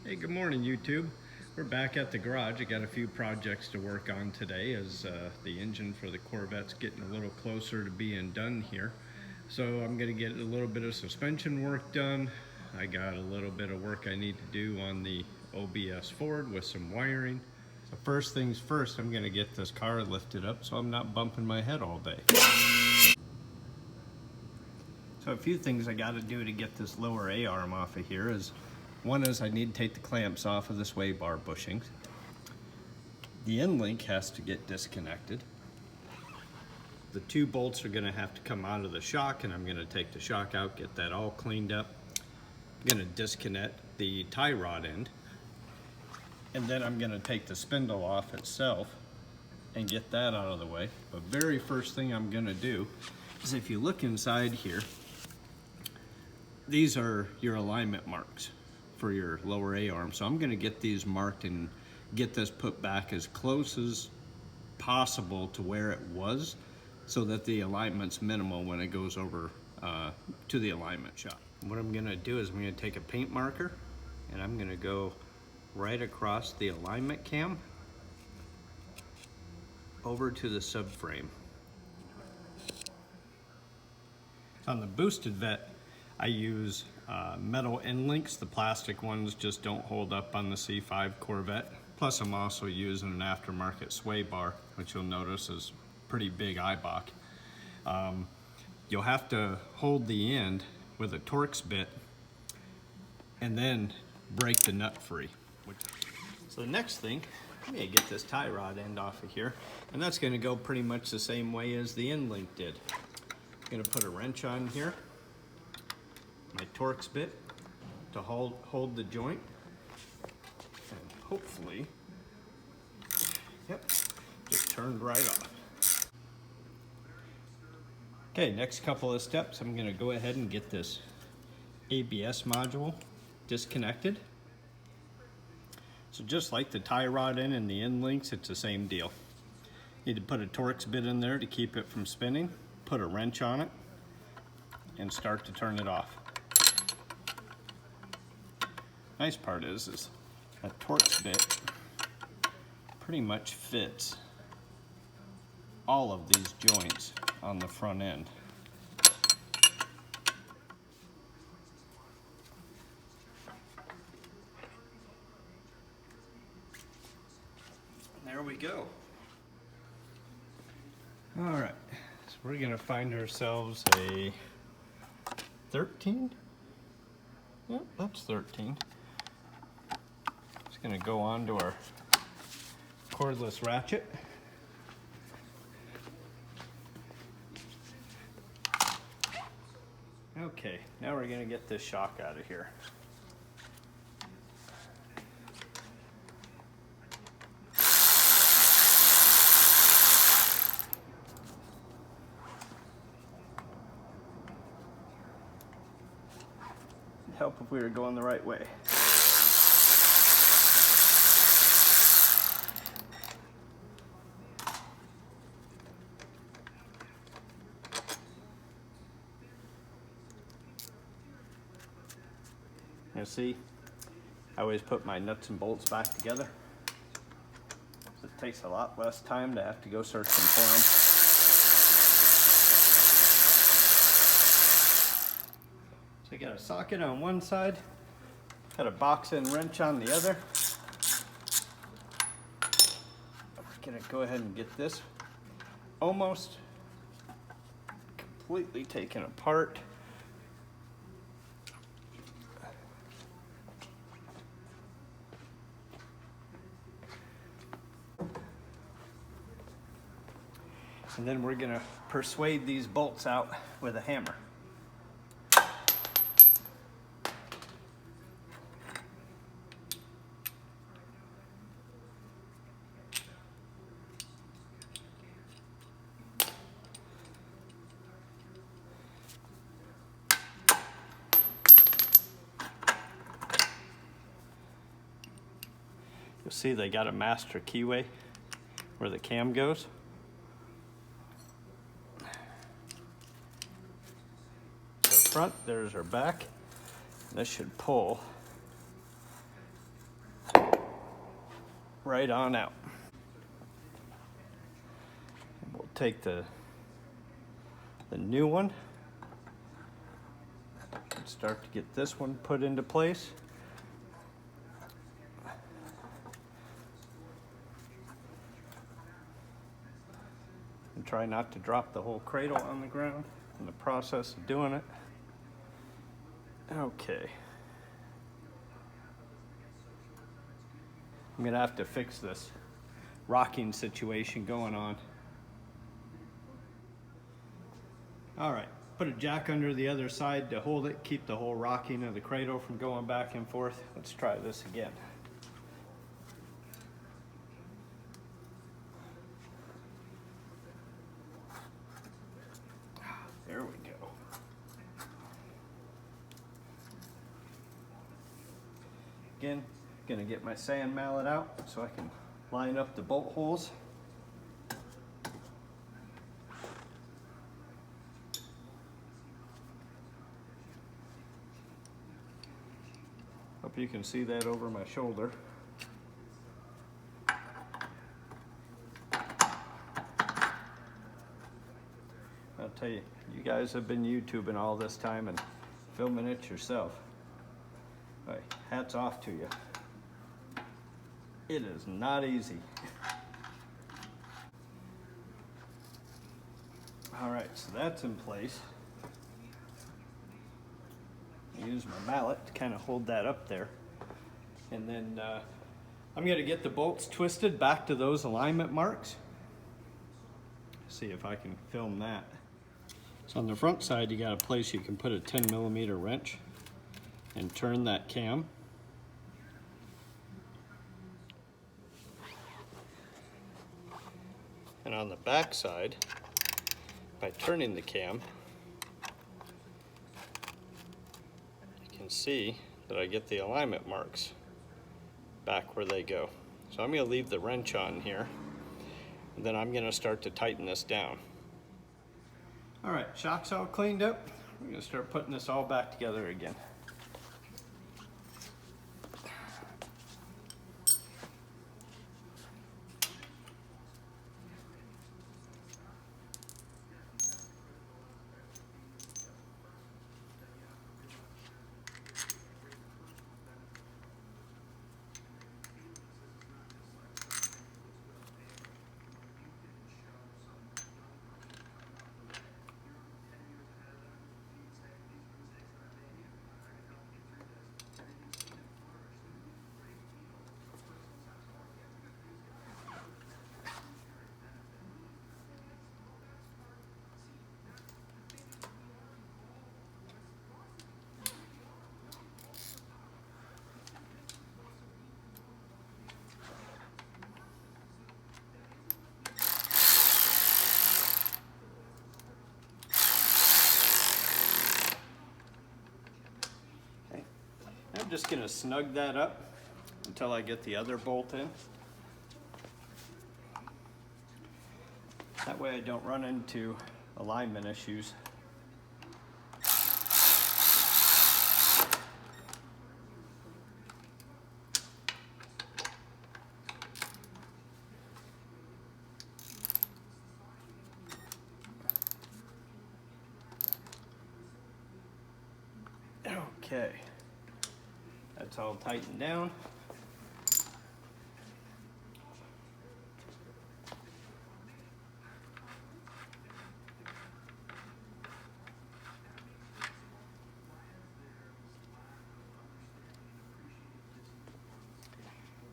Hey, good morning, YouTube. We're back at the garage. I got a few projects to work on today as the engine for the Corvette's getting a little closer to being done here. So I'm going to get a little bit of suspension work done. I got a little bit of work I need to do on the OBS Ford with some wiring. So first things first, I'm going to get this car lifted up so I'm not bumping my head all day. So a few things I got to do to get this lower A-arm off of here is, one is I need to take the clamps off of the sway bar bushings. The end link has to get disconnected. The two bolts are going to have to come out of the shock, and I'm going to take the shock out, get that all cleaned up. I'm going to disconnect the tie rod end, and then I'm going to take the spindle off itself and get that out of the way. But very first thing I'm going to do is, if you look inside here, these are your alignment marks for your lower A-arm. So I'm going to get these marked and get this put back as close as possible to where it was, so that the alignment's minimal when it goes over to the alignment shop. What I'm going to do is I'm going to take a paint marker and I'm going to go right across the alignment cam over to the subframe. On the boosted Vette, I use metal end links. The plastic ones just don't hold up on the C5 Corvette. Plus I'm also using an aftermarket sway bar, which you'll notice is pretty big Eibach. You'll have to hold the end with a Torx bit and then break the nut free. So the next thing, I'm gonna get this tie rod end off of here, and that's gonna go pretty much the same way as the end link did. I'm gonna put a wrench on here, my Torx bit to hold the joint, and hopefully, yep, just turned right off. Okay, next couple of steps, I'm gonna go ahead and get this ABS module disconnected. So just like the tie rod end and the end links, it's the same deal. Need to put a Torx bit in there to keep it from spinning, put a wrench on it, and start to turn it off. Nice part is that Torx bit pretty much fits all of these joints on the front end. There we go. All right, so we're gonna find ourselves a 13. Yep, that's 13. Just gonna go on to our cordless ratchet. Okay, now we're gonna get this shock out of here. It'd help if we were going the right way. You see, I always put my nuts and bolts back together. So it takes a lot less time to have to go searching for them. So I got a socket on one side, got a box end wrench on the other. We're gonna go ahead and get this almost completely taken apart. And then we're gonna persuade these bolts out with a hammer. You'll see they got a master keyway where the cam goes. Front, there's our back. This should pull right on out. We'll take the new one and start to get this one put into place. And try not to drop the whole cradle on the ground in the process of doing it. Okay. I'm gonna have to fix this rocking situation going on. All right, put a jack under the other side to hold it, keep the whole rocking of the cradle from going back and forth. Let's try this again. There we go. Again, gonna get my sand mallet out so I can line up the bolt holes. Hope you can see that over my shoulder. I'll tell you, you guys have been YouTubing all this time and filming it yourself. All right, hats off to you. It is not easy. All right, so that's in place. I use my mallet to kind of hold that up there. And then I'm gonna get the bolts twisted back to those alignment marks. See if I can film that. So on the front side, you got a place you can put a 10mm wrench and turn that cam. And on the back side, by turning the cam, you can see that I get the alignment marks back where they go. So I'm going to leave the wrench on here, and then I'm going to start to tighten this down. All right, shock's all cleaned up. We're going to start putting this all back together again. I'm just going to snug that up until I get the other bolt in. That way I don't run into alignment issues. Okay. That's all tightened down.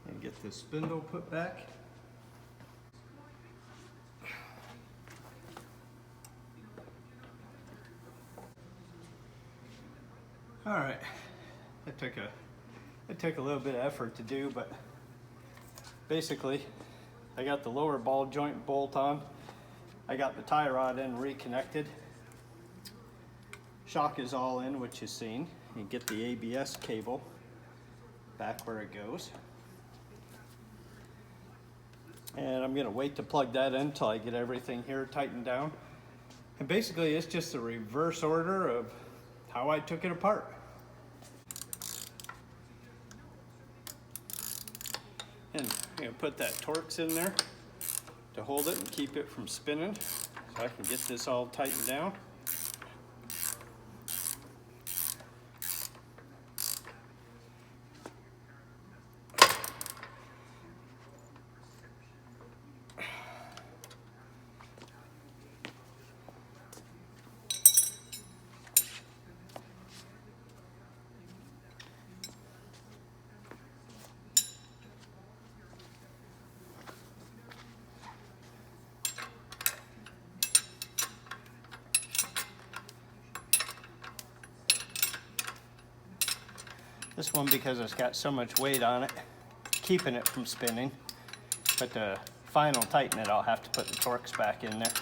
And get this spindle put back. All right, that took a little bit of effort to do, but basically I got the lower ball joint bolt on. I got the tie rod in reconnected. Shock is all in, which you've seen. You get the ABS cable back where it goes. And I'm gonna wait to plug that in until I get everything here tightened down. And basically it's just a reverse order of how I took it apart. And I'm going to put that Torx in there to hold it and keep it from spinning, so I can get this all tightened down. This one, because it's got so much weight on it, keeping it from spinning. But to final tighten it, I'll have to put the Torx back in there.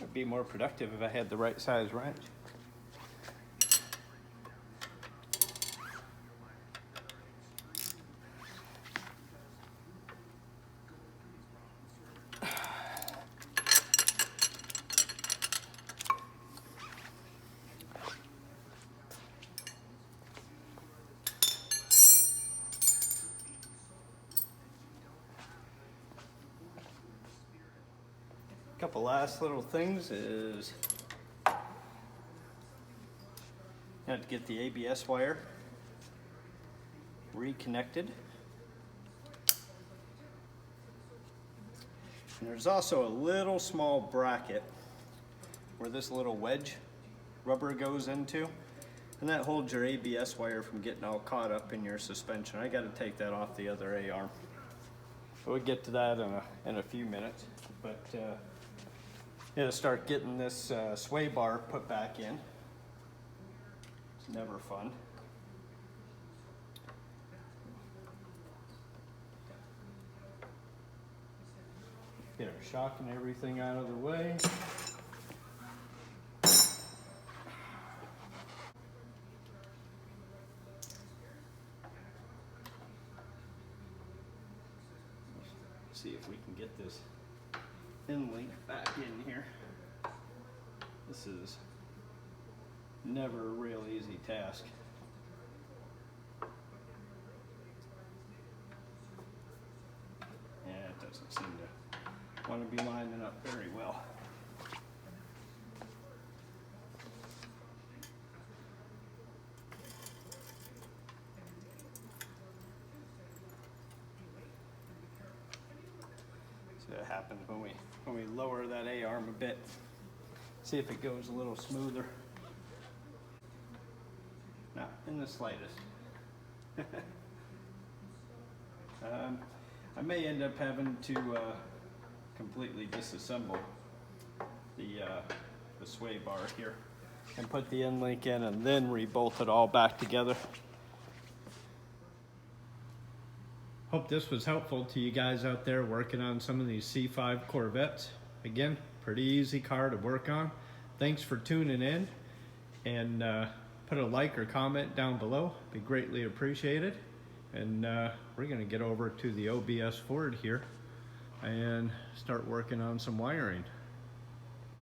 It'd be more productive if I had the right size wrench. Couple last little things is you have to get the ABS wire reconnected. And there's also a little small bracket where this little wedge rubber goes into, and that holds your ABS wire from getting all caught up in your suspension. I got to take that off the other A-arm. We'll get to that in a few minutes, but yeah, start getting this sway bar put back in. It's never fun. Get our shock and everything out of the way. See if we can get this end link back in here. This is never a real easy task. Yeah, it doesn't seem to want to be lining up very well. See what happens when we lower that A-arm a bit. See if it goes a little smoother. Not in the slightest. I may end up having to completely disassemble the sway bar here and put the end link in and then rebolt it all back together. Hope this was helpful to you guys out there working on some of these C5 Corvettes. Again, pretty easy car to work on. Thanks for tuning in, and put a like or comment down below. Be greatly appreciated. And we're gonna get over to the OBS Ford here and start working on some wiring.